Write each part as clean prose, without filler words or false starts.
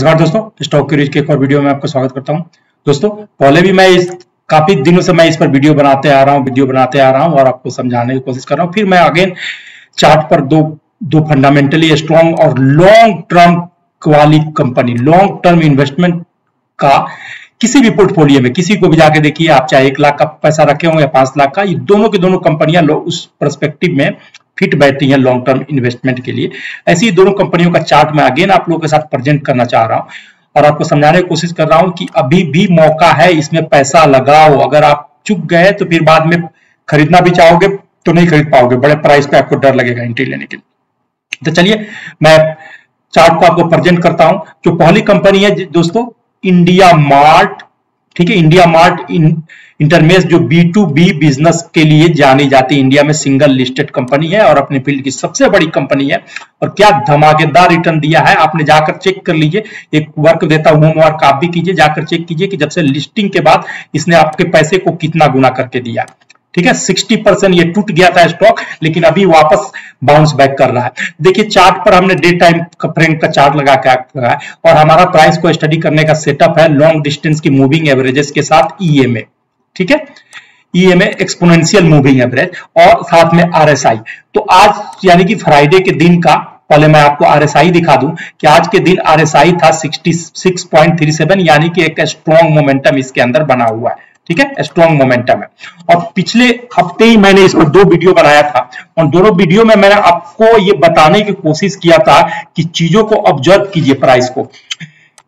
नमस्कार दोस्तों, stock curies के एक और वीडियो में आपका स्वागत करता हूं। दोस्तों पहले भी मैं काफी दिनों से मैं इस पर वीडियो बनाते आ रहा हूं और आपको समझाने की कोशिश कर रहा हूं। फिर मैं अगेन चार्ट पर दो फंडामेंटली स्ट्रॉन्ग और लॉन्ग टर्म वाली कंपनी, लॉन्ग टर्म इन्वेस्टमेंट का किसी भी पोर्टफोलियो में किसी को भी जाके देखिए, आप चाहे 1 लाख का पैसा रखे हो या 5 लाख का, ये दोनों की दोनों कंपनियां उस पर्सपेक्टिव में फिट बैठती हैं लॉन्ग टर्म इन्वेस्टमेंट के लिए। ऐसी ही दोनों कंपनियों का चार्ट मैं अगेन आप लोगों के साथ प्रेजेंट करना चाह रहा हूं और आपको समझाने की कोशिश कर रहा हूं कि अभी भी मौका है, इसमें पैसा लगाओ। अगर आप चुक गए तो फिर बाद में खरीदना भी चाहोगे तो नहीं खरीद पाओगे, बड़े प्राइस पे आपको डर लगेगा एंट्री लेने के लिए। तो चलिए मैं चार्ट को आपको प्रेजेंट करता हूं। जो पहली कंपनी है दोस्तों, इंडिया मार्ट, ठीक है। इंडिया मार्ट इंटरमेश जो B2B बिजनेस के लिए जानी जाती है, इंडिया में सिंगल लिस्टेड कंपनी है और अपने फील्ड की सबसे बड़ी कंपनी है। और क्या धमाकेदार रिटर्न दिया है, आपने जाकर चेक कर लीजिए। एक वर्क देता हूं, होमवर्क आप भी कीजिए, जाकर चेक कीजिए कि जब से लिस्टिंग के बाद इसने आपके पैसे को कितना गुना करके दिया। ठीक है, 60% ये टूट गया था स्टॉक, लेकिन अभी वापस बाउंस बैक कर रहा है। देखिए चार्ट पर हमने डे टाइम फ्रेम का चार्ट लगा के रखा है और हमारा प्राइस को स्टडी करने का सेटअप है लॉन्ग डिस्टेंस की मूविंग एवरेजेस के साथ EMA, ठीक है। EMA एक्सपोनेंशियल मूविंग एवरेज और साथ में RSI। तो आज यानी कि फ्राइडे के दिन का, पहले मैं आपको RSI दिखा दूं कि आज के दिन RSI था 66.37, यानी कि एक स्ट्रॉन्ग मोमेंटम इसके अंदर बना हुआ है, ठीक है, स्ट्रॉन्ग मोमेंटम है। और पिछले हफ्ते ही मैंने इस पर 2 वीडियो बनाया था और दोनों वीडियो में मैंने आपको ये बताने की कोशिश किया था कि चीजों को ऑब्जर्व कीजिए प्राइस को।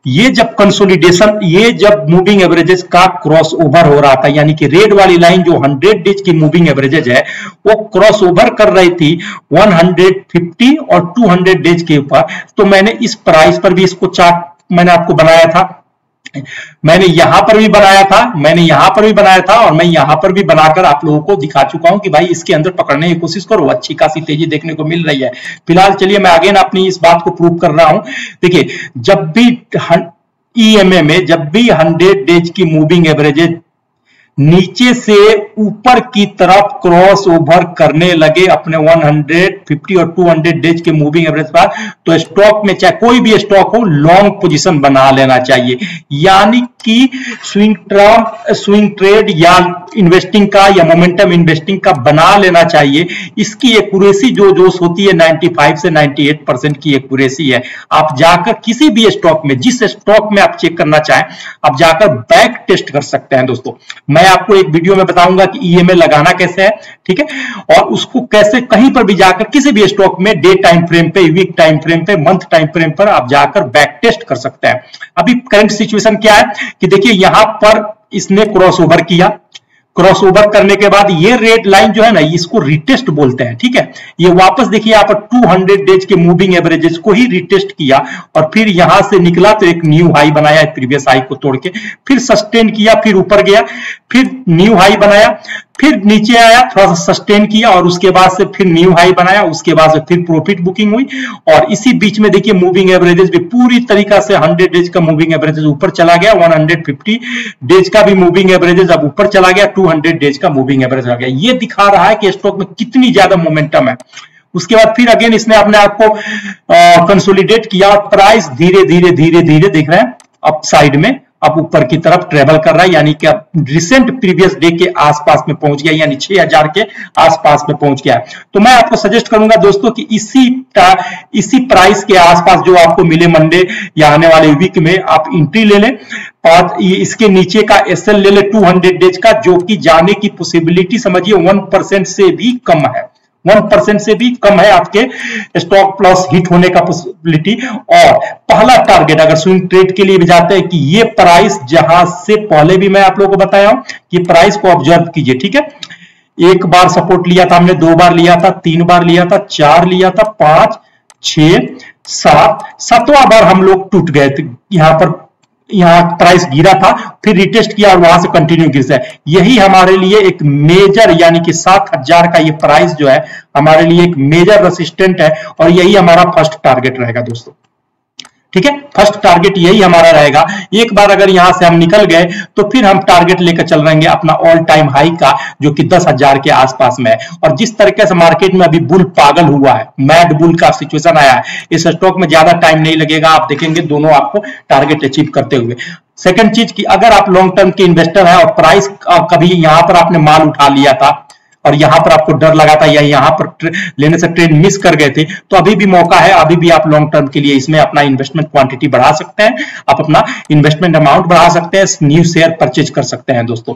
ये जब कंसोलिडेशन, ये जब मूविंग एवरेजेस का क्रॉस ओवर हो रहा था, यानी कि रेड वाली लाइन जो 100 डेज की मूविंग एवरेजेज है वो क्रॉस ओवर कर रही थी 150 और 200 डेज के ऊपर, तो मैंने इस प्राइस पर भी इसको चार्ट मैंने आपको बनाया था। मैंने यहां पर भी बनाया था, और मैं यहां पर भी बनाकर आप लोगों को दिखा चुका हूं कि भाई इसके अंदर पकड़ने की कोशिश करो, अच्छी खासी तेजी देखने को मिल रही है। फिलहाल चलिए मैं अगेन अपनी इस बात को प्रूव कर रहा हूं। देखिए जब भी EMA में जब भी 100 डेज की मूविंग एवरेजेज नीचे से ऊपर की तरफ क्रॉस ओवर करने लगे अपने 150 और 200 डेज के मूविंग एवरेज पर, तो स्टॉक में चाहे कोई भी स्टॉक हो लॉन्ग पोजीशन बना लेना चाहिए। यानी कि स्विंग ट्रेड या इन्वेस्टिंग का या मोमेंटम इन्वेस्टिंग का बना लेना चाहिए। इसकी एक्यूरेसी जो होती है 95 से 98% की एक्यूरेसी है। आप जाकर किसी भी स्टॉक में, जिस स्टॉक में आप चेक करना चाहें, आप जाकर बैक टेस्ट कर सकते हैं दोस्तों। मैं आपको एक वीडियो में बताऊंगा कि EMA लगाना कैसे है, ठीक है, और उसको कैसे कहीं पर भी जाकर किसी भी स्टॉक में डे टाइम फ्रेम पे, वीक टाइम फ्रेम पे, मंथ टाइम फ्रेम पर आप जाकर बैक टेस्ट कर सकते हैं। अभी करंट सिचुएशन क्या है कि देखिए यहां पर इसने क्रॉस ओवर किया, क्रॉस ओवर करने के बाद ये रेड लाइन जो है ना, इसको रिटेस्ट बोलते हैं, ठीक है। ये वापस देखिए यहाँ पर 200 डेज के मूविंग एवरेजेस को ही रिटेस्ट किया और फिर यहां से निकला तो एक न्यू हाई बनाया प्रीवियस हाई को तोड़ के, फिर सस्टेन किया, फिर ऊपर गया, फिर न्यू हाई बनाया, फिर नीचे आया, थोड़ा सा सस्टेन किया और उसके बाद से फिर न्यू हाई बनाया, उसके बाद से फिर प्रॉफिट बुकिंग हुई। और इसी बीच में देखिए मूविंग एवरेजेस भी पूरी तरीका से 100 डेज का मूविंग एवरेजेस ऊपर चला गया, 150 डेज का भी मूविंग एवरेजेस अब ऊपर चला गया, 200 डेज का मूविंग एवरेज आ गया। ये दिखा रहा है कि स्टॉक में कितनी ज्यादा मोमेंटम है। उसके बाद फिर अगेन इसने अपने आप को कंसोलिडेट किया और प्राइस धीरे धीरे देख रहे हैं अप साइड में, अब ऊपर की तरफ ट्रेवल कर रहा है, यानी कि अब रिसेंट प्रीवियस डे के आसपास में पहुंच गया, यानी 6000 के आसपास में पहुंच गया है। तो मैं आपको सजेस्ट करूंगा दोस्तों कि इसी प्राइस के आसपास जो आपको मिले मंडे या आने वाले वीक में आप एंट्री ले लें और इसके नीचे का SL ले ले 200 डेज का, जो कि जाने की पॉसिबिलिटी समझिए 1% से भी कम है, 1% से भी कम है आपके स्टॉक प्लस हिट होने का पॉसिबिलिटी। और पहला टारगेट अगर स्विंग ट्रेड के लिए भी जाते हैं कि ये प्राइस, जहां से पहले भी मैं आप लोगों को बताया हूं कि प्राइस को ऑब्जर्व कीजिए, ठीक है। 1 बार सपोर्ट लिया था हमने, 2 बार लिया था, 3 बार लिया था, 4 लिया था, 5, 6, 7, 7वां बार हम लोग टूट गए थे। यहाँ प्राइस गिरा था, फिर रिटेस्ट किया और वहां से कंटिन्यू गिर से। यही हमारे लिए एक मेजर, यानी कि 7000 का ये प्राइस जो है हमारे लिए एक मेजर रेसिस्टेंट है और यही हमारा फर्स्ट टारगेट रहेगा दोस्तों, ठीक है, फर्स्ट टारगेट यही हमारा रहेगा। एक बार अगर यहां से हम निकल गए तो फिर हम टारगेट लेकर चल रहेंगे अपना ऑल टाइम हाई का, जो कि 10,000 के आसपास में है। और जिस तरीके से मार्केट में अभी बुल पागल हुआ है, मैड बुल का सिचुएशन आया है, इस स्टॉक में ज्यादा टाइम नहीं लगेगा, आप देखेंगे दोनों आपको टारगेट अचीव करते हुए। सेकंड चीज की, अगर आप लॉन्ग टर्म के इन्वेस्टर हैं और प्राइस कभी यहां पर आपने माल उठा लिया था और यहां पर आपको डर लगा था या यहां पर लेने से ट्रेड मिस कर गए थे, तो अभी भी मौका है, अभी भी आप लॉन्ग टर्म के लिए इसमें अपना इन्वेस्टमेंट क्वांटिटी बढ़ा सकते हैं, आप अपना इन्वेस्टमेंट अमाउंट बढ़ा सकते हैं, न्यू शेयर परचेज कर सकते हैं दोस्तों।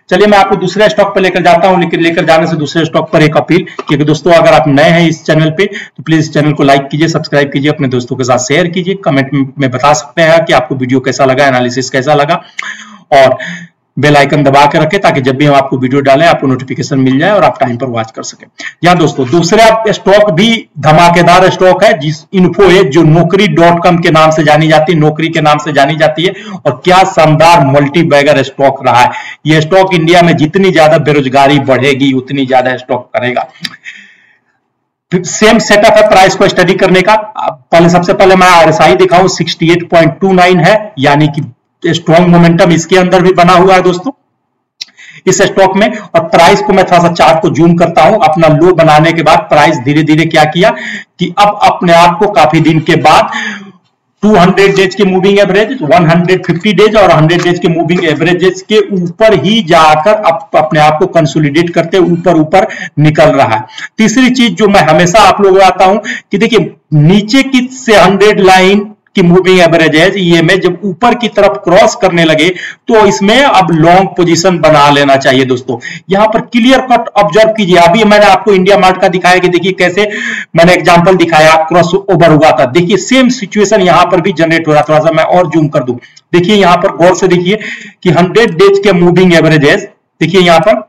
चलिए मैं आपको दूसरे स्टॉक पर लेकर जाता हूं, लेकिन लेकर जाने से दूसरे स्टॉक पर एक अपील, क्योंकि दोस्तों अगर आप नए हैं इस चैनल पे तो प्लीज इस चैनल को लाइक कीजिए, सब्सक्राइब कीजिए, अपने दोस्तों के साथ शेयर कीजिए, कमेंट में बता सकते हैं कि आपको वीडियो कैसा लगा, एनालिसिस कैसा लगा, और बेल आइकन दबा के रखें ताकि जब भी हम आपको वीडियो डालें आपको नोटिफिकेशन मिल जाए और आप टाइम पर वॉच कर सकें। या दोस्तों दूसरा स्टॉक भी धमाकेदार स्टॉक है, जिस इन्फो है जो नौकरी.com के नाम से जानी जाती है, नौकरी के नाम से जानी जाती है, और क्या शानदार मल्टी बैगर स्टॉक रहा है। यह स्टॉक इंडिया में जितनी ज्यादा बेरोजगारी बढ़ेगी उतनी ज्यादा स्टॉक करेगा। सेम सेटअप है प्राइस को स्टडी करने का। पहले सबसे पहले मैं RSI दिखाऊं, 68.29 है, यानी कि स्ट्रॉन्ग मोमेंटम इसके अंदर भी बना हुआ है दोस्तों इस स्टॉक में। और प्राइस को मैं थोड़ा सा चार्ट को जूम करता हूं, अपना लो बनाने के बाद प्राइस धीरे धीरे क्या किया कि अब अपने आप को काफी दिन के बाद 200 डेज के मूविंग एवरेज, 150 डेज और 100 डेज के मूविंग एवरेजेस के ऊपर ही जाकर अपने आप को कंसोलिडेट करते ऊपर निकल रहा है। तीसरी चीज जो मैं हमेशा आप लोगों को आता हूं कि देखिए नीचे की से 100 लाइन की मूविंग एवरेज है ये में जब ऊपर की तरफ क्रॉस करने लगे तो इसमें अब लॉन्ग पोजीशन बना लेना चाहिए दोस्तों। यहां पर क्लियर कट ऑब्जर्व कीजिए, अभी मैंने आपको इंडिया मार्ट का दिखाया कि देखिए कैसे मैंने एग्जांपल दिखाया, क्रॉस ओवर हुआ था, देखिए सेम सिचुएशन यहां पर भी जनरेट हो रहा। थोड़ा सा मैं और जूम कर दूं, देखिए यहां पर गौर से देखिए कि 100 डेज के मूविंग एवरेजेस देखिए यहां पर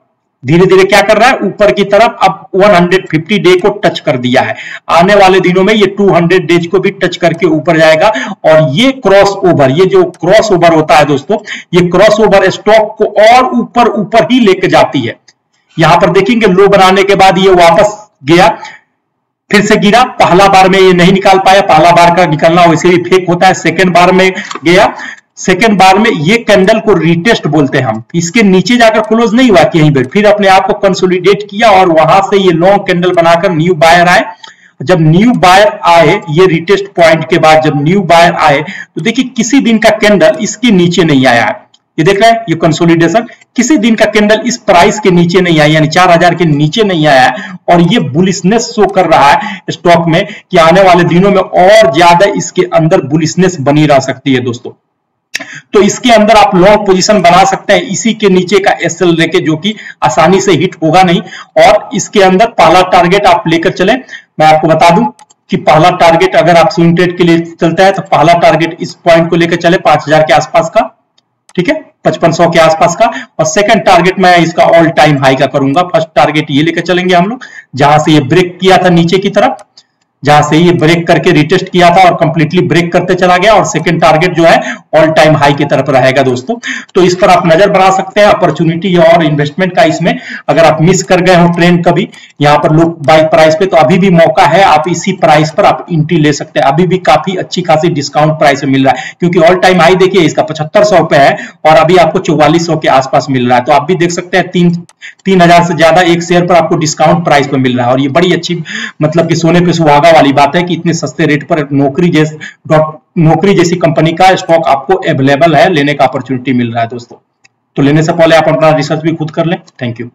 धीरे धीरे क्या कर रहा है ऊपर की तरफ, अब 150 डे को टच कर दिया है। आने वाले दिनों में ये 200 डेज को भी टच करके ऊपर जाएगा। और ये क्रॉस ओवर, ये जो क्रॉस ओवर होता है दोस्तों, ये क्रॉस ओवर स्टॉक को और ऊपर ही लेके जाती है। यहां पर देखेंगे लो बनाने के बाद ये वापस गया, फिर से गिरा, पहला बार में ये नहीं निकाल पाया, पहला बार का निकलना वैसे भी फेक होता है। सेकेंड बार में गया, सेकेंड बार में ये कैंडल को रीटेस्ट बोलते हैं हम, इसके नीचे जाकर क्लोज नहीं हुआ कि यहीं पे, फिर अपने आप को कंसोलिडेट किया और वहां से ये लॉन्ग कैंडल बनाकर न्यू बायर आए। जब न्यू बायर आए, ये रिटेस्ट पॉइंट के बाद जब न्यू बायर आए तो देखिए किसी दिन का कैंडल इसके नीचे नहीं आया है, ये देख रहे हैं ये कंसोलिडेशन, किसी दिन का कैंडल इस प्राइस के नीचे नहीं आया, यानी 4000 के नीचे नहीं आया है। और ये बुलिशनेस शो कर रहा है स्टॉक में कि आने वाले दिनों में और ज्यादा इसके अंदर बुलिशनेस बनी रह सकती है दोस्तों। तो इसके अंदर आप लॉन्ग पोजीशन बना सकते हैं इसी के नीचे का एसएल लेके, जो कि आसानी से हिट होगा नहीं। और इसके अंदर पहला टारगेट आप लेकर चले, मैं आपको बता दूं कि पहला टारगेट अगर आप स्विंग ट्रेड के लिए चलता है तो पहला टारगेट इस पॉइंट को लेकर चले 5000 के आसपास का, ठीक है, 5500 के आसपास का। और सेकंड टारगेट मैं इसका ऑल टाइम हाई का करूंगा। फर्स्ट टारगेट ये लेकर चलेंगे हम लोग जहां से ये ब्रेक किया था नीचे की तरफ, जहां से ये ब्रेक करके रिटेस्ट किया था और कंप्लीटली ब्रेक करते चला गया। और सेकंड टारगेट जो है ऑल टाइम हाई की तरफ रहेगा दोस्तों। तो इस पर आप नजर बना सकते हैं, अपॉर्चुनिटी और इन्वेस्टमेंट का इसमें। अगर आप मिस कर गए हो ट्रेंड कभी यहाँ पर लो बाई प्राइस पे, तो अभी भी मौका है, आप इसी प्राइस पर आप एंट्री ले सकते हैं। अभी भी काफी अच्छी खासी डिस्काउंट प्राइस में मिल रहा है, क्योंकि ऑल टाइम हाई देखिए इसका 7500 पे है और अभी आपको 4400 के आसपास मिल रहा है। तो आप भी देख सकते हैं 3000 से ज्यादा एक शेयर पर आपको डिस्काउंट प्राइस पे मिल रहा है। और ये बड़ी अच्छी मतलब कि सोने पे सुहागा वाली बात है कि इतने सस्ते रेट पर नौकरी जैसी कंपनी का स्टॉक आपको अवेलेबल है, लेने का अपॉर्चुनिटी मिल रहा है दोस्तों। तो लेने से पहले आप अपना रिसर्च भी खुद कर लें। Thank you.